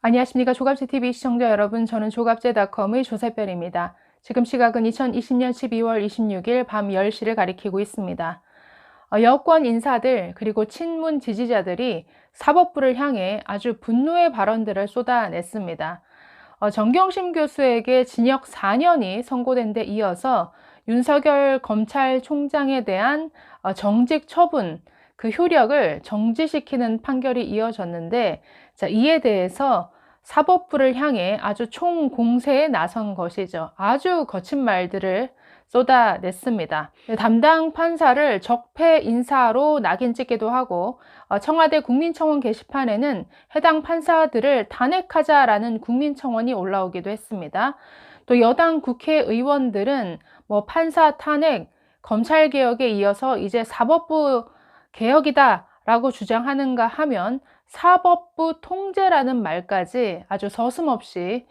안녕하십니까. 조갑제TV 시청자 여러분, 저는 조갑제닷컴의 조세별입니다. 지금 시각은 2020년 12월 26일 밤 10시를 가리키고 있습니다. 여권 인사들 그리고 친문 지지자들이 사법부를 향해 아주 분노의 발언들을 쏟아냈습니다. 정경심 교수에게 징역 4년이 선고된 데 이어서 윤석열 검찰총장에 대한 정직 처분, 그 효력을 정지시키는 판결이 이어졌는데, 자, 이에 대해서 사법부를 향해 아주 총공세에 나선 것이죠. 아주 거친 말들을 쏟아냈습니다. 담당 판사를 적폐 인사로 낙인 찍기도 하고, 청와대 국민청원 게시판에는 해당 판사들을 탄핵하자라는 국민청원이 올라오기도 했습니다. 또 여당 국회의원들은 판사 탄핵, 검찰 개혁에 이어서 이제 사법부 개혁이다 라고 주장하는가 하면 사법부 통제라는 말까지 아주 서슴없이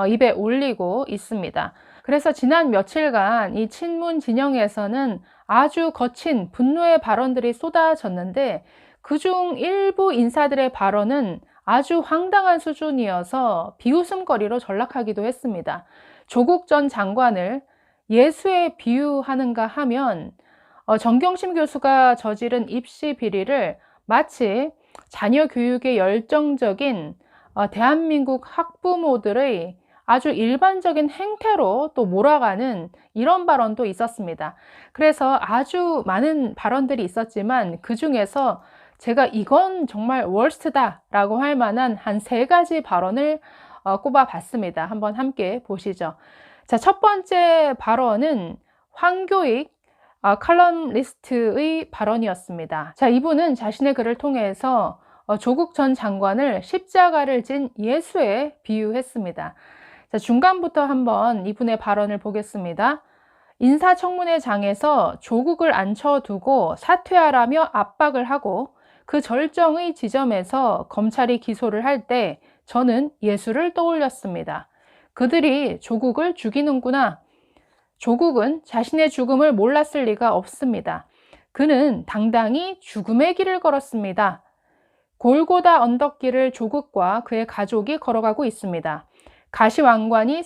입에 올리고 있습니다. 그래서 지난 며칠간 이 친문 진영에서는 아주 거친 분노의 발언들이 쏟아졌는데, 그중 일부 인사들의 발언은 아주 황당한 수준이어서 비웃음거리로 전락하기도 했습니다. 조국 전 장관을 예수에 비유하는가 하면 정경심 교수가 저지른 입시 비리를 마치 자녀 교육에 열정적인 대한민국 학부모들의 아주 일반적인 행태로 또 몰아가는 이런 발언도 있었습니다. 그래서 아주 많은 발언들이 있었지만 그 중에서 제가 이건 정말 월스트다 라고 할 만한 한 3가지 발언을 꼽아봤습니다. 한번 함께 보시죠. 자, 첫 번째 발언은 황교익 칼럼니스트의 발언이었습니다. 자, 이분은 자신의 글을 통해서 조국 전 장관을 십자가를 진 예수에 비유했습니다. 자, 중간부터 한번 이분의 발언을 보겠습니다. 인사청문회 장에서 조국을 앉혀두고 사퇴하라며 압박을 하고 그 절정의 지점에서 검찰이 기소를 할 때 저는 예수를 떠올렸습니다. 그들이 조국을 죽이는구나. 조국은 자신의 죽음을 몰랐을 리가 없습니다. 그는 당당히 죽음의 길을 걸었습니다. 골고다 언덕길을 조국과 그의 가족이 걸어가고 있습니다. 가시왕관이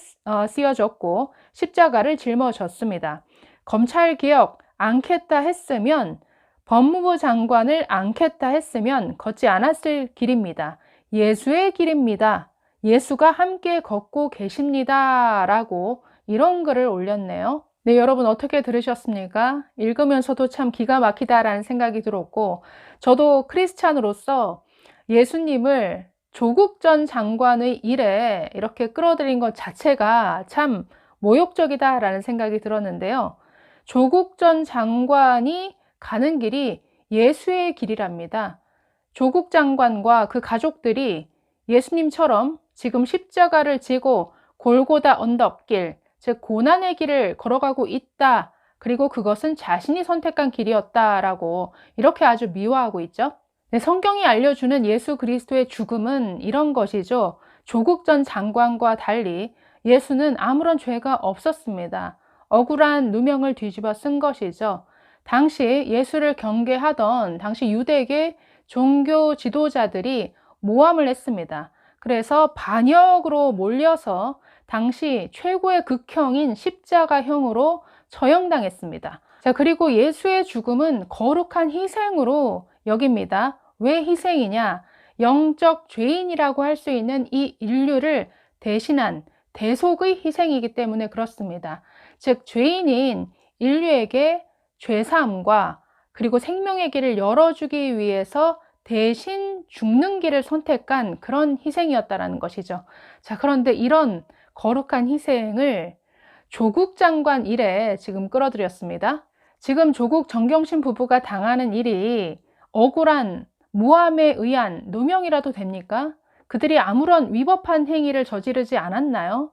쓰여졌고 십자가를 짊어졌습니다. 검찰개혁 않겠다 했으면, 법무부 장관을 않겠다 했으면 걷지 않았을 길입니다. 예수의 길입니다. 예수가 함께 걷고 계십니다. 라고 이런 글을 올렸네요. 네, 여러분 어떻게 들으셨습니까? 읽으면서도 참 기가 막히다라는 생각이 들었고, 저도 크리스찬으로서 예수님을 조국 전 장관의 일에 이렇게 끌어들인 것 자체가 참 모욕적이다라는 생각이 들었는데요. 조국 전 장관이 가는 길이 예수의 길이랍니다. 조국 장관과 그 가족들이 예수님처럼 지금 십자가를 지고 골고다 언덕길, 즉 고난의 길을 걸어가고 있다. 그리고 그것은 자신이 선택한 길이었다라고 이렇게 아주 미화하고 있죠. 네, 성경이 알려주는 예수 그리스도의 죽음은 이런 것이죠. 조국 전 장관과 달리 예수는 아무런 죄가 없었습니다. 억울한 누명을 뒤집어 쓴 것이죠. 당시 예수를 경계하던 당시 유대계 종교 지도자들이 모함을 했습니다. 그래서 반역으로 몰려서 당시 최고의 극형인 십자가형으로 처형당했습니다. 자, 그리고 예수의 죽음은 거룩한 희생으로 여깁니다. 왜 희생이냐? 영적 죄인이라고 할 수 있는 이 인류를 대신한 대속의 희생이기 때문에 그렇습니다. 즉, 죄인인 인류에게 죄사함과 그리고 생명의 길을 열어주기 위해서 대신 죽는 길을 선택한 그런 희생이었다라는 것이죠. 자, 그런데 이런 거룩한 희생을 조국 장관 일에 지금 끌어들였습니다. 지금 조국 정경심 부부가 당하는 일이 억울한 모함에 의한 누명이라도 됩니까? 그들이 아무런 위법한 행위를 저지르지 않았나요?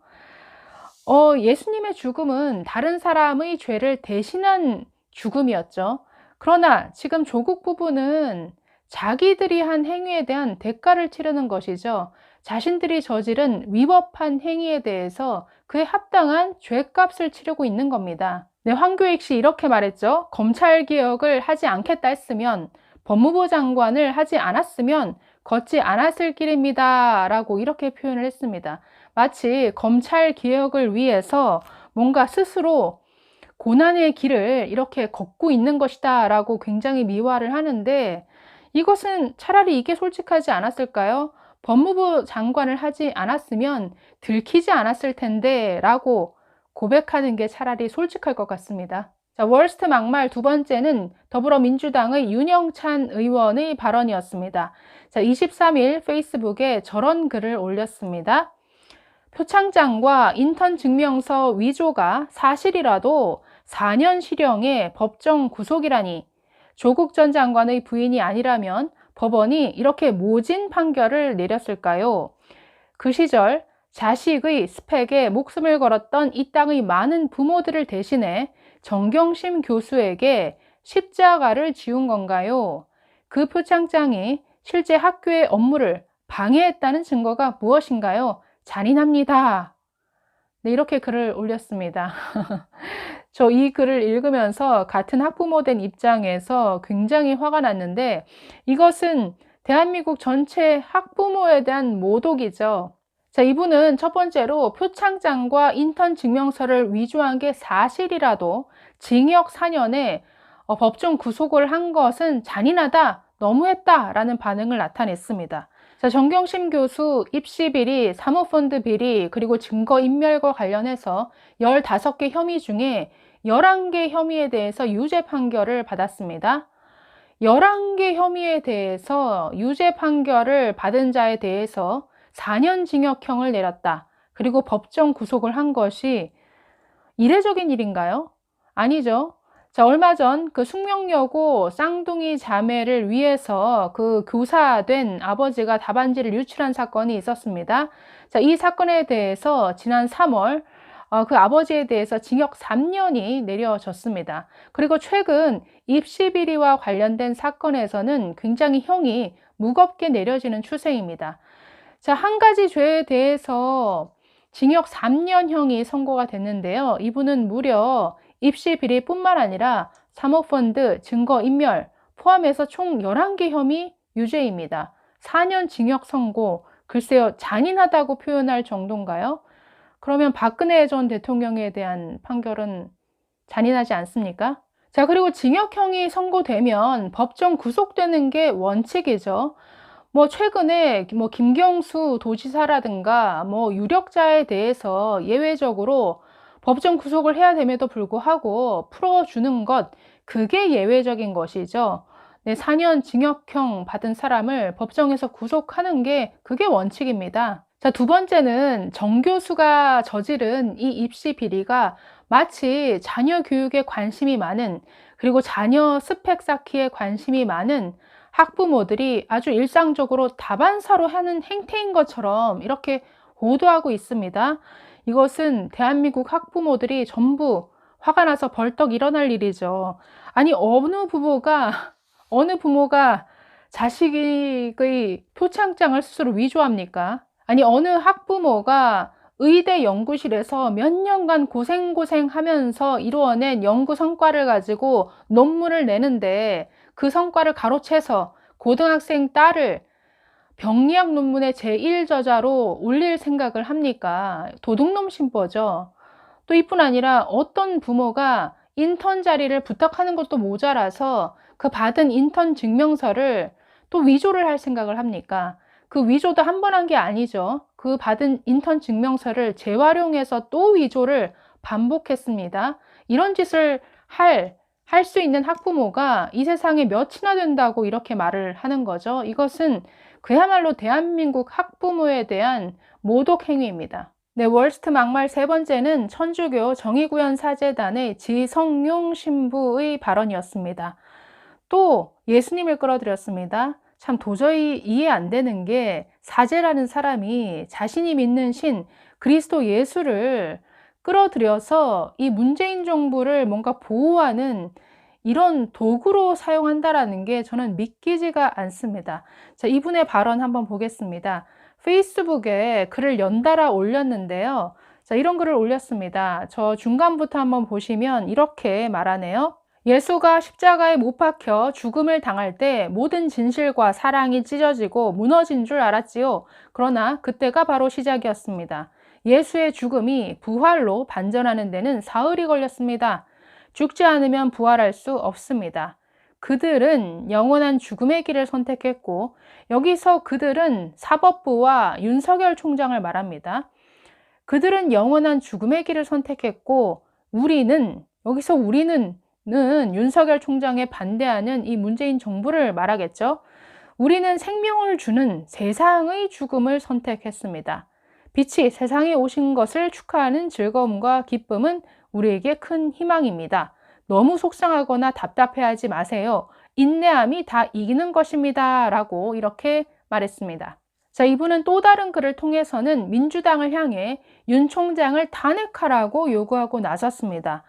예수님의 죽음은 다른 사람의 죄를 대신한 죽음이었죠. 그러나 지금 조국 부부는 자기들이 한 행위에 대한 대가를 치르는 것이죠. 자신들이 저지른 위법한 행위에 대해서 그에 합당한 죄값을 치르고 있는 겁니다. 네, 황교익 씨 이렇게 말했죠. 검찰개혁을 하지 않겠다 했으면, 법무부 장관을 하지 않았으면 걷지 않았을 길입니다. 라고 이렇게 표현을 했습니다. 마치 검찰 개혁을 위해서 뭔가 스스로 고난의 길을 이렇게 걷고 있는 것이다 라고 굉장히 미화를 하는데, 이것은 차라리 이게 솔직하지 않았을까요? 법무부 장관을 하지 않았으면 들키지 않았을 텐데 라고 고백하는 게 차라리 솔직할 것 같습니다. 자, 월스트 막말 두 번째는 더불어민주당의 윤영찬 의원의 발언이었습니다. 자, 23일 페이스북에 저런 글을 올렸습니다. 표창장과 인턴 증명서 위조가 사실이라도 4년 실형의 법정 구속이라니, 조국 전 장관의 부인이 아니라면 법원이 이렇게 모진 판결을 내렸을까요? 그 시절 자식의 스펙에 목숨을 걸었던 이 땅의 많은 부모들을 대신해 정경심 교수에게 십자가를 지운 건가요? 그 표창장이 실제 학교의 업무를 방해했다는 증거가 무엇인가요? 잔인합니다. 네, 이렇게 글을 올렸습니다. 저 이 글을 읽으면서 같은 학부모 된 입장에서 굉장히 화가 났는데, 이것은 대한민국 전체 학부모에 대한 모독이죠. 자, 이분은 첫 번째로 표창장과 인턴 증명서를 위조한 게 사실이라도 징역 4년에 법정 구속을 한 것은 잔인하다, 너무했다 라는 반응을 나타냈습니다. 자, 정경심 교수 입시 비리, 사모펀드 비리, 그리고 증거인멸과 관련해서 15개 혐의 중에 11개 혐의에 대해서 유죄 판결을 받았습니다. 11개 혐의에 대해서 유죄 판결을 받은 자에 대해서 4년 징역형을 내렸다. 그리고 법정 구속을 한 것이 이례적인 일인가요? 아니죠. 자, 얼마 전 그 숙명여고 쌍둥이 자매를 위해서 그 교사된 아버지가 답안지를 유출한 사건이 있었습니다. 자, 이 사건에 대해서 지난 3월 그 아버지에 대해서 징역 3년이 내려졌습니다. 그리고 최근 입시 비리와 관련된 사건에서는 굉장히 형이 무겁게 내려지는 추세입니다. 자, 한 가지 죄에 대해서 징역 3년형이 선고가 됐는데요. 이분은 무려 입시 비리뿐만 아니라 사모펀드, 증거인멸 포함해서 총 11개 혐의 유죄입니다. 4년 징역 선고, 글쎄요, 잔인하다고 표현할 정도인가요? 그러면 박근혜 전 대통령에 대한 판결은 잔인하지 않습니까? 자, 그리고 징역형이 선고되면 법정 구속되는 게 원칙이죠. 최근에 김경수 도지사라든가 유력자에 대해서 예외적으로 법정 구속을 해야 됨에도 불구하고 풀어주는 것, 그게 예외적인 것이죠. 네, 4년 징역형 받은 사람을 법정에서 구속하는 게 그게 원칙입니다. 자, 두 번째는 정 교수가 저지른 이 입시 비리가 마치 자녀 교육에 관심이 많은, 그리고 자녀 스펙 쌓기에 관심이 많은 학부모들이 아주 일상적으로 다반사로 하는 행태인 것처럼 이렇게 보도하고 있습니다. 이것은 대한민국 학부모들이 전부 화가 나서 벌떡 일어날 일이죠. 아니, 어느 부모가 자식의 표창장을 스스로 위조합니까? 아니, 어느 학부모가 의대 연구실에서 몇 년간 고생하면서 이루어낸 연구 성과를 가지고 논문을 내는데, 그 성과를 가로채서 고등학생 딸을 병리학 논문의 제1저자로 올릴 생각을 합니까? 도둑놈 신보죠. 또 이뿐 아니라 어떤 부모가 인턴 자리를 부탁하는 것도 모자라서 그 받은 인턴 증명서를 또 위조를 할 생각을 합니까? 그 위조도 한 번 한 게 아니죠. 그 받은 인턴 증명서를 재활용해서 또 위조를 반복했습니다. 이런 짓을 할 수 있는 학부모가 이 세상에 몇이나 된다고 이렇게 말을 하는 거죠. 이것은 그야말로 대한민국 학부모에 대한 모독 행위입니다. 네, 월스트 막말 세 번째는 천주교 정의구현사재단의 지성용 신부의 발언이었습니다. 또 예수님을 끌어들였습니다. 참 도저히 이해 안 되는 게, 사제라는 사람이 자신이 믿는 신 그리스도 예수를 끌어들여서 이 문재인 정부를 뭔가 보호하는 이런 도구로 사용한다라는 게 저는 믿기지가 않습니다. 자, 이분의 발언 한번 보겠습니다. 페이스북에 글을 연달아 올렸는데요. 자, 이런 글을 올렸습니다. 저 중간부터 한번 보시면 이렇게 말하네요. 예수가 십자가에 못 박혀 죽음을 당할 때 모든 진실과 사랑이 찢어지고 무너진 줄 알았지요. 그러나 그때가 바로 시작이었습니다. 예수의 죽음이 부활로 반전하는 데는 사흘이 걸렸습니다. 죽지 않으면 부활할 수 없습니다. 그들은 영원한 죽음의 길을 선택했고, 여기서 그들은 사법부와 윤석열 총장을 말합니다. 그들은 영원한 죽음의 길을 선택했고, 여기서 우리는 윤석열 총장에 반대하는 이 문재인 정부를 말하겠죠. 우리는 생명을 주는 세상의 죽음을 선택했습니다. 빛이 세상에 오신 것을 축하하는 즐거움과 기쁨은 우리에게 큰 희망입니다. 너무 속상하거나 답답해하지 마세요. 인내함이 다 이기는 것입니다. 라고 이렇게 말했습니다. 자, 이분은 또 다른 글을 통해서는 민주당을 향해 윤 총장을 탄핵하라고 요구하고 나섰습니다.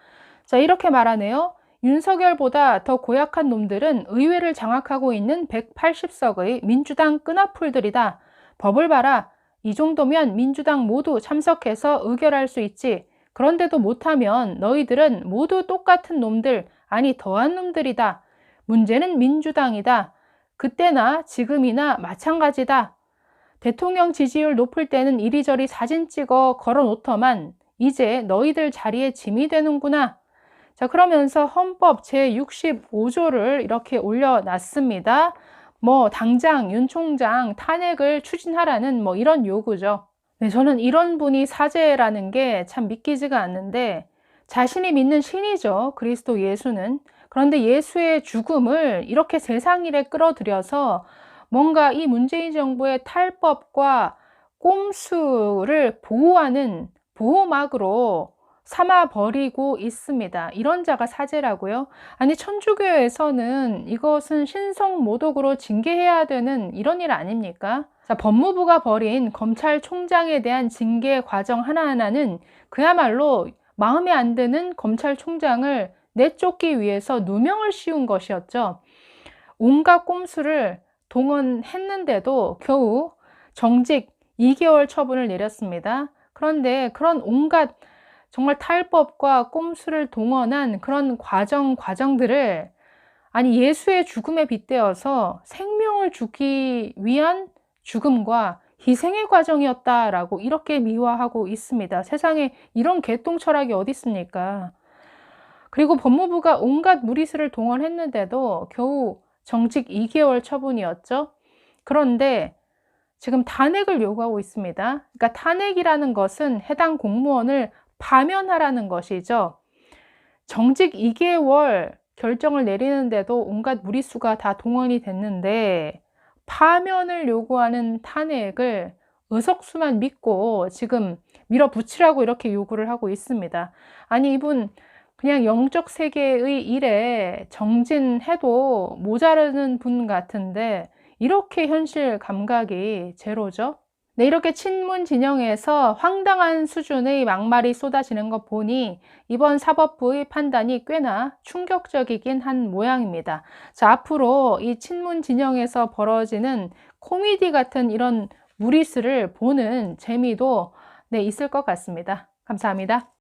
자, 이렇게 말하네요. 윤석열보다 더 고약한 놈들은 의회를 장악하고 있는 180석의 민주당 끈앞풀들이다. 법을 봐라. 이 정도면 민주당 모두 참석해서 의결할 수 있지. 그런데도 못하면 너희들은 모두 똑같은 놈들, 아니 더한 놈들이다. 문제는 민주당이다. 그때나 지금이나 마찬가지다. 대통령 지지율 높을 때는 이리저리 사진 찍어 걸어 놓더만 이제 너희들 자리에 짐이 되는구나. 자, 그러면서 헌법 제65조를 이렇게 올려놨습니다. 당장 윤 총장 탄핵을 추진하라는 이런 요구죠. 네, 저는 이런 분이 사제라는 게 참 믿기지가 않는데, 자신이 믿는 신이죠. 그리스도 예수는. 그런데 예수의 죽음을 이렇게 세상 일에 끌어들여서 뭔가 이 문재인 정부의 탈법과 꼼수를 보호하는 보호막으로 삼아버리고 있습니다. 이런 자가 사제라고요? 아니, 천주교에서는 이것은 신성모독으로 징계해야 되는 이런 일 아닙니까? 자, 법무부가 벌인 검찰총장에 대한 징계 과정 하나하나는 그야말로 마음에 안 드는 검찰총장을 내쫓기 위해서 누명을 씌운 것이었죠. 온갖 꼼수를 동원했는데도 겨우 정직 2개월 처분을 내렸습니다. 그런데 그런 온갖 정말 탈법과 꼼수를 동원한 그런 과정들을 예수의 죽음에 빗대어서 생명을 주기 위한 죽음과 희생의 과정이었다라고 이렇게 미화하고 있습니다. 세상에 이런 개똥 철학이 어디 있습니까? 그리고 법무부가 온갖 무리수를 동원했는데도 겨우 정직 2개월 처분이었죠. 그런데 지금 탄핵을 요구하고 있습니다. 그러니까 탄핵이라는 것은 해당 공무원을 파면하라는 것이죠. 정직 2개월 결정을 내리는데도 온갖 무리수가 다 동원이 됐는데 파면을 요구하는 탄핵을 의석수만 믿고 지금 밀어붙이라고 이렇게 요구를 하고 있습니다. 아니, 이분 그냥 영적 세계의 일에 정진해도 모자라는 분 같은데 이렇게 현실 감각이 제로죠. 네, 이렇게 친문 진영에서 황당한 수준의 막말이 쏟아지는 것 보니 이번 사법부의 판단이 꽤나 충격적이긴 한 모양입니다. 자, 앞으로 이 친문 진영에서 벌어지는 코미디 같은 이런 무리수를 보는 재미도 있을 것 같습니다. 감사합니다.